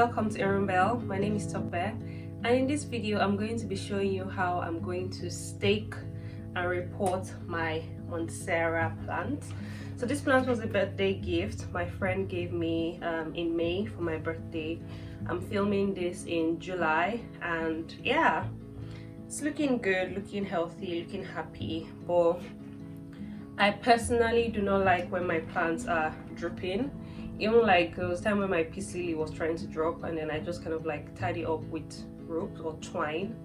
welcome to Bell. My name is Tope, and in this video I'm going to be showing you how I'm going to stake and report my Monstera plant. So this plant was a birthday gift my friend gave me in May for my birthday. I'm filming this in July, and yeah, it's looking good, looking healthy, looking happy. But I personally do not like when my plants are drooping. Even like there was time when my peace lily was trying to drop, and then I just kind of like tied it up with rope or twine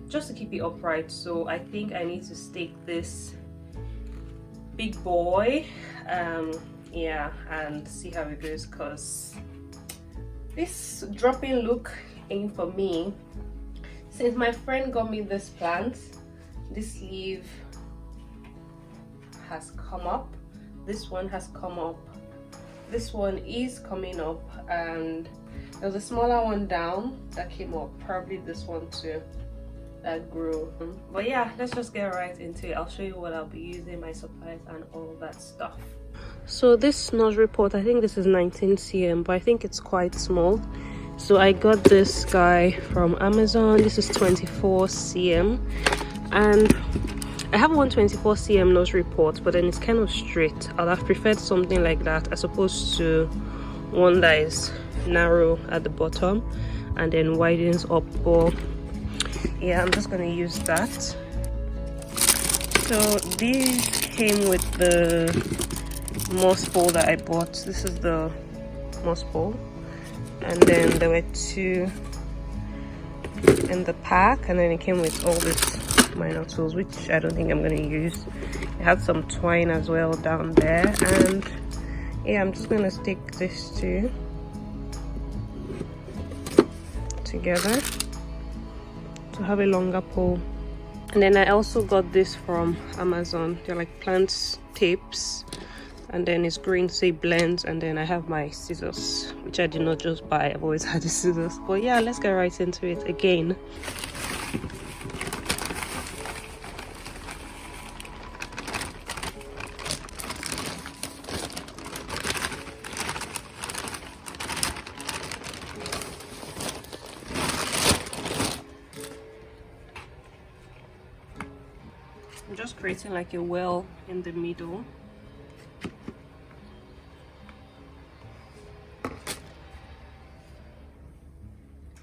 just to keep it upright. So I think I need to stake this big boy, yeah, and see how it goes, because this dropping look ain't for me. Since my friend got me this plant, this leaf has come up, this one has come up, this one is coming up, and there's a smaller one down that came up, probably this one too that grew. But yeah, let's just get right into it. I'll show you what I'll be using, my supplies and all that stuff. So this nursery pot, I think this is 19 cm, but I think it's quite small, so I got this guy from Amazon. This is 24 cm, and I have 124 cm nursery pot, but then it's kind of straight. I'd have preferred something like that as opposed to one that is narrow at the bottom and then widens up. But yeah, I'm just going to use that. So these came with the moss pole that I bought. This is the moss pole, and then there were two in the pack, and then it came with all this minor tools, which I don't think I'm going to use. It had some twine as well down there, and yeah, I'm just going to stick these two together to have a longer pole. And then I also got this from Amazon. They're like plant tapes, and then it's green, so it blends. And then I have my scissors, which I did not just buy, I've always had the scissors. But yeah, let's get right into it again. I'm just creating like a well in the middle.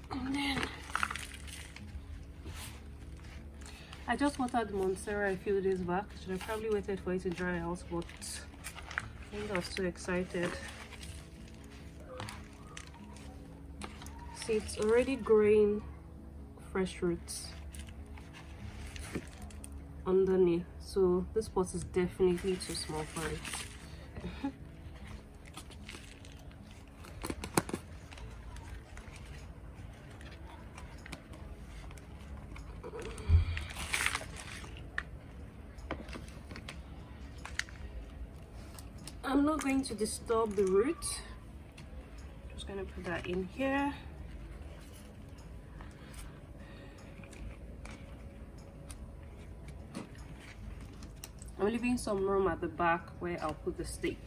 And then I just watered Monstera a few days back. Should have probably waited for it to dry out, but I think I was too excited. See, it's already growing fresh roots underneath, so this pot is definitely too small for it. I'm not going to disturb the root. Just going to put that in here. I'm leaving some room at the back where I'll put the stake.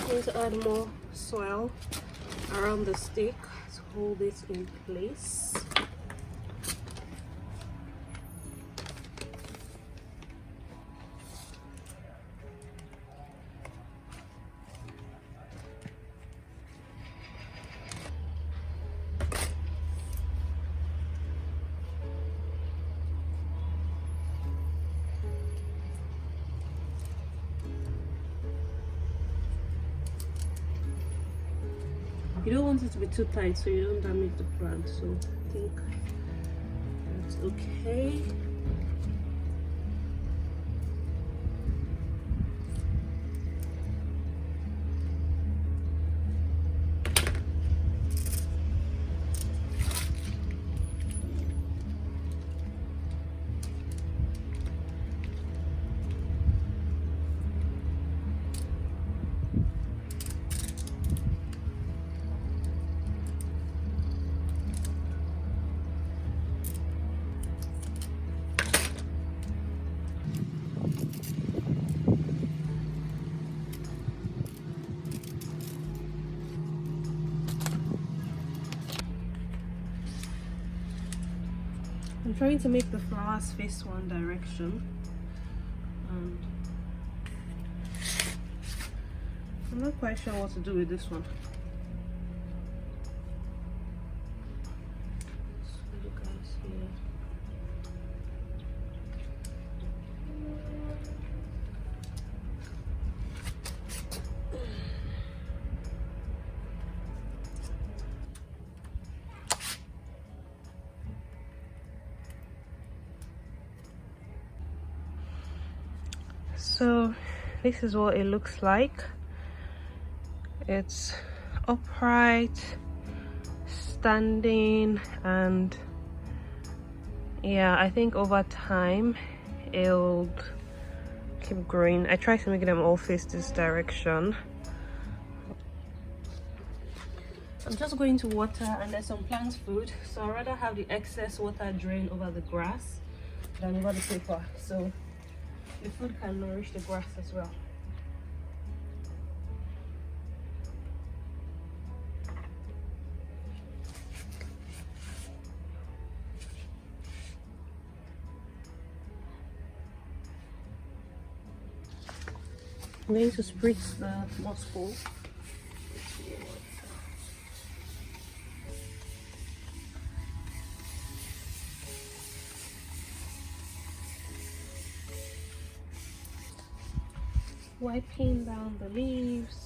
Going to add more soil around the stick to hold it in place. You don't want it to be too tight so you don't damage the plant, so I think that's okay. I'm trying to make the flowers face one direction, and I'm not quite sure what to do with this one. So you guys here. So this is what it looks like. It's upright, standing, and yeah, I think over time it'll keep growing. I try to make them all face this direction. I'm just going to water, and there's some plant food, so I'd rather have the excess water drain over the grass than over the paper, so the food can nourish the grass as well. I'm going to spritz the moss pole. Wiping down the leaves.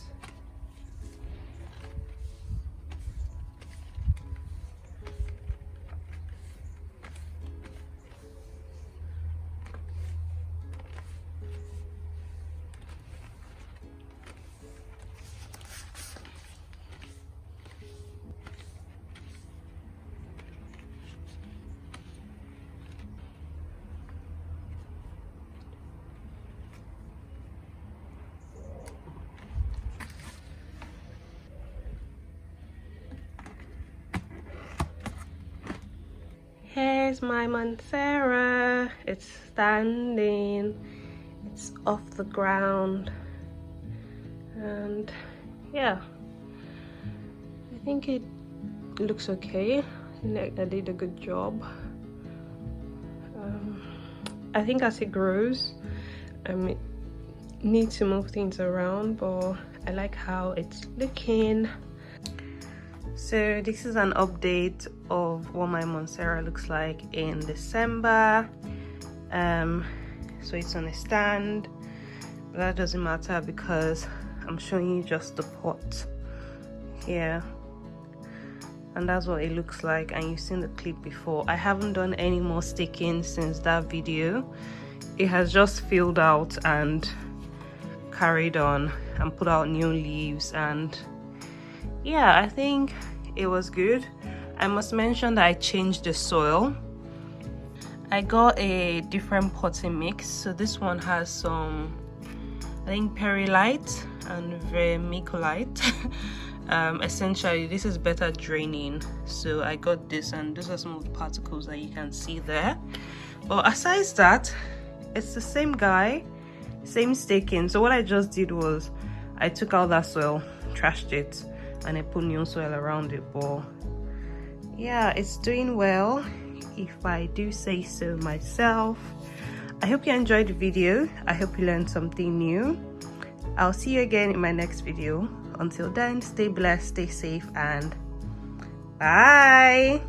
Here's my Monstera. It's standing, it's off the ground, and yeah, I think it looks okay. I did a good job. I think as it grows, I need to move things around, but I like how it's looking. So this is an update of what my Monstera looks like in December. So it's on a stand, but that doesn't matter because I'm showing you just the pot here, and that's what it looks like. And you've seen the clip before. I haven't done any more staking since that video. It has just filled out and carried on and put out new leaves, and yeah, I think it was good. I must mention that I changed the soil. I got a different potting mix, so this one has some, I think, perlite and vermiculite. Essentially this is better draining, so I got this, and those are some of the particles that you can see there. But aside that, it's the same guy, same staking. So what I just did was I took out that soil, trashed it, and I put new soil around it. But yeah, it's doing well, if I do say so myself. I hope you enjoyed the video. I hope you learned something new. I'll see you again in my next video. Until then, stay blessed, stay safe, and bye.